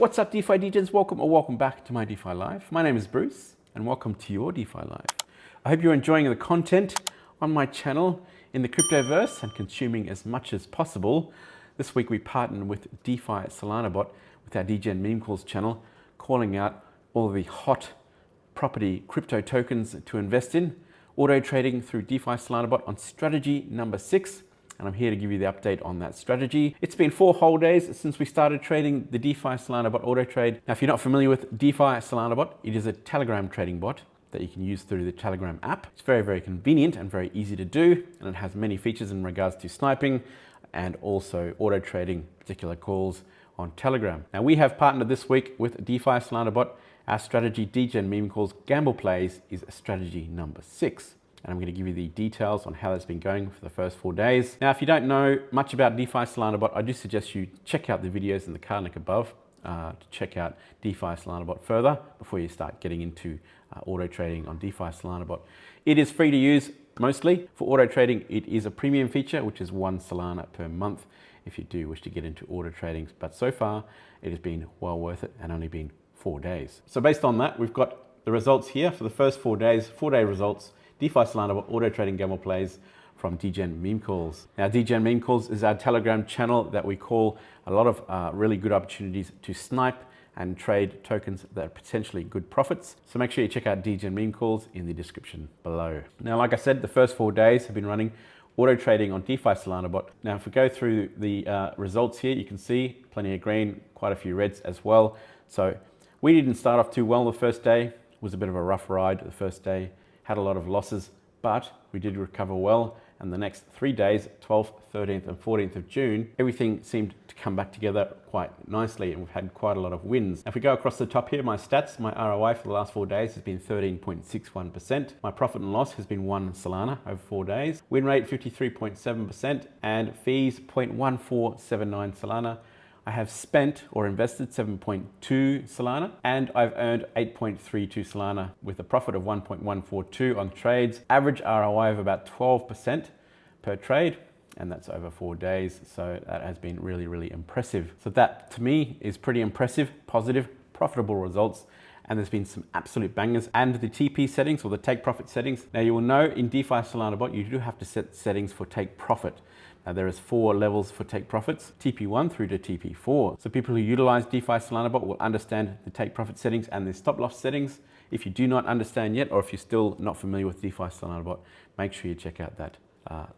What's up, DeFi DJs? Welcome back to my DeFi Live. My name is Bruce, and welcome to your DeFi Live. I hope you're enjoying the content on my channel in the cryptoverse and consuming as much as possible. This week we partnered with Defi Solana Bot with our DGen Meme Calls channel, calling out all of the hot property crypto tokens to invest in, auto trading through Defi Solana Bot on strategy number 6. And I'm here to give you the update on that strategy. It's been 4 whole days since we started trading the Defi Solana Bot auto trade. Now, if you're not familiar with Defi Solana Bot, it is a Telegram trading bot that you can use through the Telegram app. It's very, very convenient and very easy to do. And it has many features in regards to sniping and also auto trading particular calls on Telegram. Now, we have partnered this week with Defi Solana Bot. Our strategy, DGen Meme Calls Gamble Plays, is strategy number 6. And I'm going to give you the details on how that's been going for the first 4 days. Now, if you don't know much about Defi Solana Bot, I do suggest you check out the videos in the card link above to check out Defi Solana Bot further before you start getting into auto trading on Defi Solana Bot. It is free to use mostly. For auto trading, it is a premium feature, which is 1 Solana per month if you do wish to get into auto trading. But so far, it has been well worth it and only been 4 days. So based on that, we've got the results here for the first 4 days, 4-day results. Defi Solana Bot auto trading gamble plays from DGen Meme Calls. Now, DGen Meme Calls is our Telegram channel that we call a lot of really good opportunities to snipe and trade tokens that are potentially good profits. So make sure you check out DGen Meme Calls in the description below. Now, like I said, the first 4 days have been running auto trading on Defi Solana Bot. Now, if we go through the results here, you can see plenty of green, quite a few reds as well. So we didn't start off too well the first day. It was a bit of a rough ride the first day. Had a lot of losses, but we did recover well. And the next 3 days, 12th, 13th and 14th of June, everything seemed to come back together quite nicely, and we've had quite a lot of wins. If we go across the top here, my stats, my ROI for the last 4 days has been 13.61%. My profit and loss has been 1 Solana over 4 days. Win rate 53.7% and fees 0.1479 Solana. I have spent or invested 7.2 Solana and I've earned 8.32 Solana with a profit of 1.142 on trades. Average ROI of about 12% per trade, and that's over 4 days. So that has been really, really impressive. So that to me is pretty impressive, positive, profitable results. And there's been some absolute bangers. And the TP settings or the take profit settings. Now you will know in Defi Solana Bot, you do have to set settings for take profit. Now there is 4 levels for take profits, TP1 through to TP4. So people who utilize Defi Solana Bot will understand the take profit settings and the stop loss settings. If you do not understand yet, or if you're still not familiar with Defi Solana Bot, make sure you check out that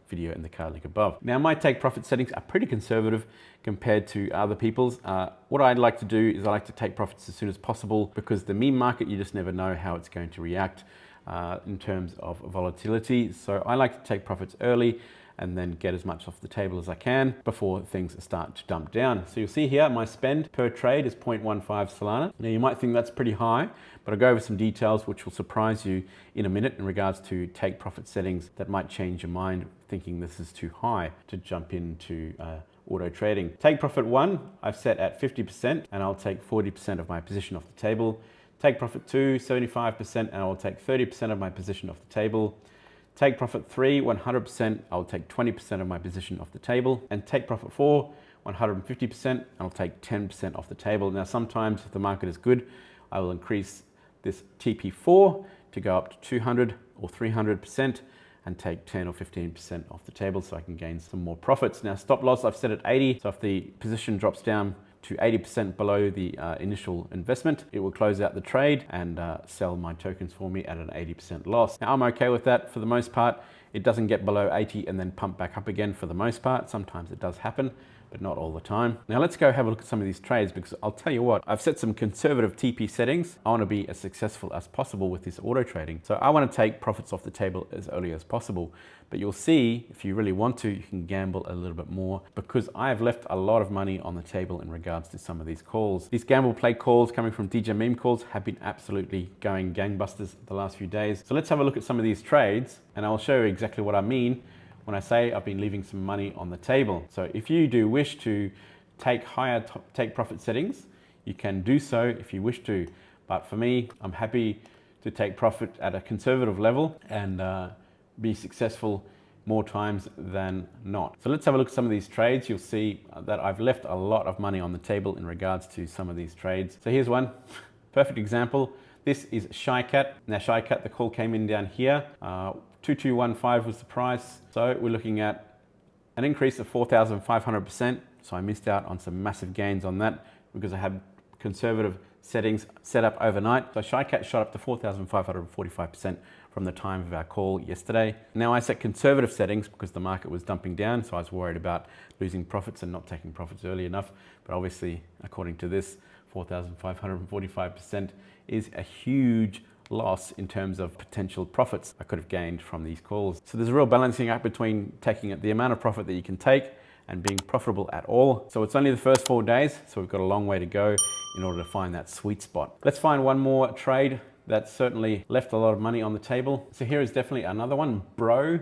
video in the card link above. Now my take profit settings are pretty conservative compared to other people's. What I'd like to do is I like to take profits as soon as possible, because the meme market, you just never know how it's going to react in terms of volatility. So I like to take profits early and then get as much off the table as I can before things start to dump down. So you'll see here, my spend per trade is 0.15 Solana. Now you might think that's pretty high, but I'll go over some details which will surprise you in a minute in regards to take profit settings that might change your mind thinking this is too high to jump into auto trading. Take profit 1, I've set at 50% and I'll take 40% of my position off the table. Take profit 2, 75%, and I will take 30% of my position off the table. Take profit 3, 100%, I'll take 20% of my position off the table. And take profit 4, 150%, I'll take 10% off the table. Now, sometimes if the market is good, I will increase this TP4 to go up to 200 or 300% and take 10 or 15% off the table so I can gain some more profits. Now, stop loss, I've set at 80. So if the position drops down to 80% below the initial investment, it will close out the trade and sell my tokens for me at an 80% loss. Now, I'm okay with that for the most part. It doesn't get below 80 and then pump back up again for the most part. Sometimes it does happen, but not all the time. Now let's go have a look at some of these trades, because I'll tell you what, I've set some conservative TP settings. I want to be as successful as possible with this auto trading. So I want to take profits off the table as early as possible. But you'll see, if you really want to, you can gamble a little bit more, because I've left a lot of money on the table in regards to some of these calls. These gamble play calls coming from DGen Meme Calls have been absolutely going gangbusters the last few days. So let's have a look at some of these trades and I'll show you exactly what I mean when I say I've been leaving some money on the table. So if you do wish to take higher take profit settings, you can do so if you wish to. But for me, I'm happy to take profit at a conservative level and be successful more times than not. So let's have a look at some of these trades. You'll see that I've left a lot of money on the table in regards to some of these trades. So here's one perfect example. This is ShyCat. Now ShyCat, the call came in down here. 2215 was the price. So we're looking at an increase of 4,500%. So I missed out on some massive gains on that because I had conservative settings set up overnight. So ShyCat shot up to 4,545% from the time of our call yesterday. Now I set conservative settings because the market was dumping down, so I was worried about losing profits and not taking profits early enough. But obviously, according to this, 4,545% is a huge loss in terms of potential profits I could have gained from these calls. So there's a real balancing act between taking the amount of profit that you can take and being profitable at all. So it's only the first 4 days, so we've got a long way to go in order to find that sweet spot. Let's find one more trade that certainly left a lot of money on the table. So here is definitely another one, Bro,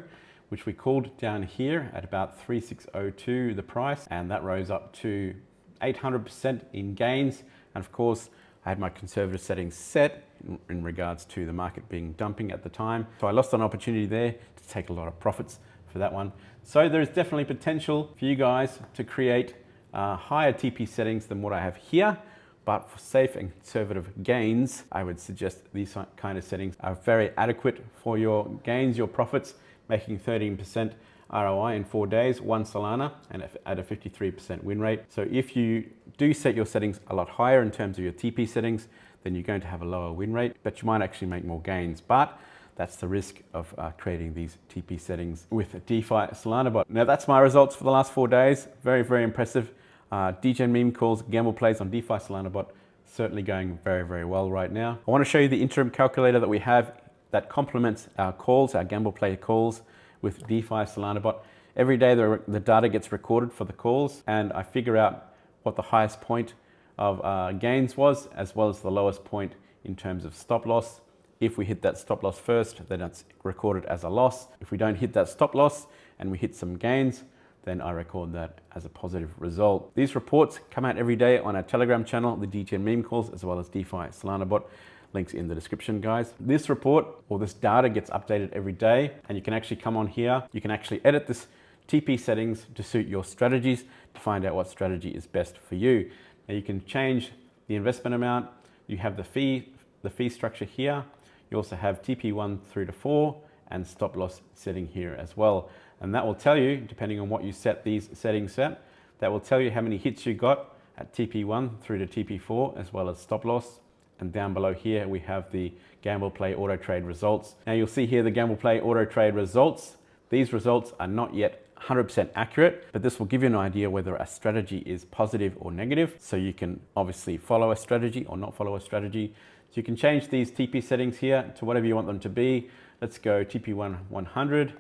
which we called down here at about 3602 the price, and that rose up to 800% in gains. And of course, I had my conservative settings set in regards to the market being dumping at the time. So I lost an opportunity there to take a lot of profits for that one. So there is definitely potential for you guys to create higher TP settings than what I have here. But for safe and conservative gains, I would suggest these kind of settings are very adequate for your gains, your profits, making 13% ROI in 4 days, 1 Solana, and at a 53% win rate. So if you do set your settings a lot higher in terms of your TP settings, then you're going to have a lower win rate, but you might actually make more gains. But that's the risk of creating these TP settings with DeFi Solana Bot. Now that's my results for the last 4 days. Very, very impressive. DJ meme calls, gamble plays on DeFi Solana Bot, certainly going very, very well right now. I want to show you the interim calculator that we have that complements our calls, our gamble play calls with DeFi Solana Bot. Every day the data gets recorded for the calls, and I figure out what the highest point of gains was, as well as the lowest point in terms of stop loss. If we hit that stop loss first, then it's recorded as a loss. If we don't hit that stop loss and we hit some gains, then I record that as a positive result. These reports come out every day on our Telegram channel, the DTN meme calls, as well as DeFi Solana Bot. Links in the description, guys. This report or this data gets updated every day, and you can actually come on here. You can actually edit this TP settings to suit your strategies to find out what strategy is best for you. Now you can change the investment amount. You have the fee structure here. You also have TP1 through to 4 and stop loss setting here as well. And that will tell you, depending on what you set these settings at, that will tell you how many hits you got at TP1 through to TP4, as well as stop loss. And down below here, we have the Gamble Play Auto Trade results. Now you'll see here the Gamble Play Auto Trade results. These results are not yet 100% accurate, but this will give you an idea whether a strategy is positive or negative. So you can obviously follow a strategy or not follow a strategy. So you can change these TP settings here to whatever you want them to be. Let's go TP1 100,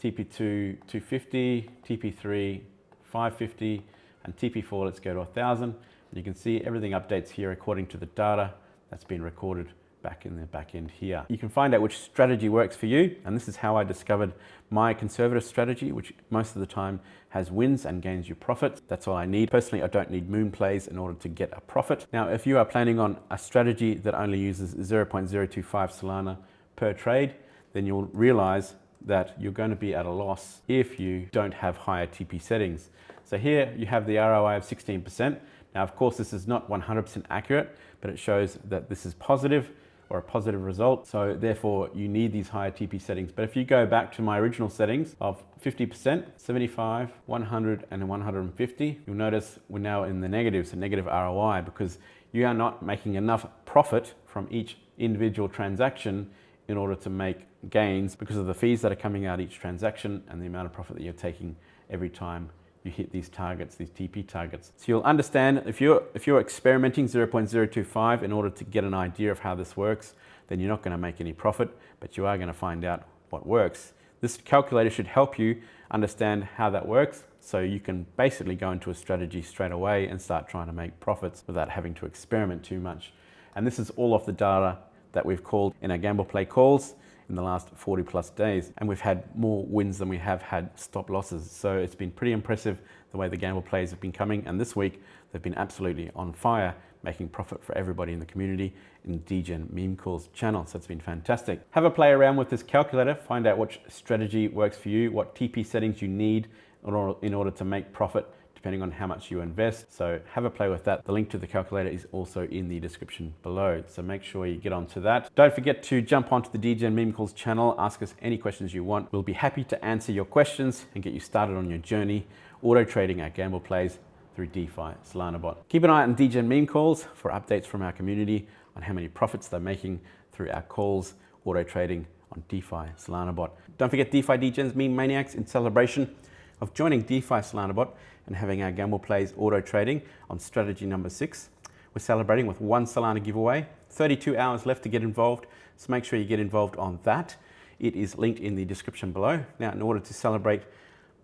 TP2 250, TP3 550, and TP4 let's go to 1000. And you can see everything updates here according to the data that's been recorded back in the back end here. You can find out which strategy works for you, and this is how I discovered my conservative strategy, which most of the time has wins and gains you profit. That's all I need. Personally, I don't need moon plays in order to get a profit. Now, if you are planning on a strategy that only uses 0.025 Solana per trade, then you'll realize that you're going to be at a loss if you don't have higher TP settings. So here you have the ROI of 16%. Now, of course, this is not 100% accurate, but it shows that this is positive or a positive result. So therefore you need these higher TP settings. But if you go back to my original settings of 50%, 75, 100, and 150, you'll notice we're now in the negative, so negative ROI, because you are not making enough profit from each individual transaction in order to make gains because of the fees that are coming out each transaction and the amount of profit that you're taking every time you hit these targets, these TP targets. So you'll understand if you're experimenting 0.025 in order to get an idea of how this works, then you're not going to make any profit, but you are going to find out what works. This calculator should help you understand how that works, so you can basically go into a strategy straight away and start trying to make profits without having to experiment too much. And this is all off the data that we've called in our gamble play calls in the last 40 plus days, and we've had more wins than we have had stop losses. So it's been pretty impressive the way the gamble plays have been coming, and this week they've been absolutely on fire, making profit for everybody in the community in the DGen Meme Calls channel. So it's been fantastic. Have a play around with this calculator, find out which strategy works for you, what TP settings you need in order to make profit, depending on how much you invest. So have a play with that. The link to the calculator is also in the description below. So make sure you get onto that. Don't forget to jump onto the DGen Meme Calls channel. Ask us any questions you want. We'll be happy to answer your questions and get you started on your journey auto trading our gamble plays through DeFi Solana Bot. Keep an eye on DGen Meme Calls for updates from our community on how many profits they're making through our calls, auto trading on DeFi Solana Bot. Don't forget DeFi DGen's Meme Maniacs in celebration of joining DeFi Solana Bot and having our gamble plays auto trading on strategy number 6. We're celebrating with 1 Solana giveaway, 32 hours left to get involved, so make sure you get involved on that. It is linked in the description below. Now, in order to celebrate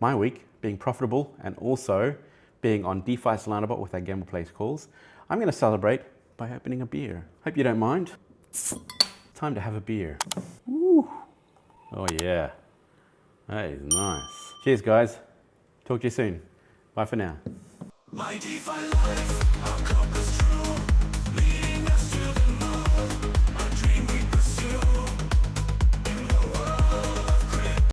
my week being profitable and also being on DeFi Solana Bot with our gamble plays calls, I'm going to celebrate by opening a beer. Hope you don't mind. Time to have a beer. Woo. Oh yeah, that is nice. Cheers guys, talk to you soon. Bye for now. My DeFi life.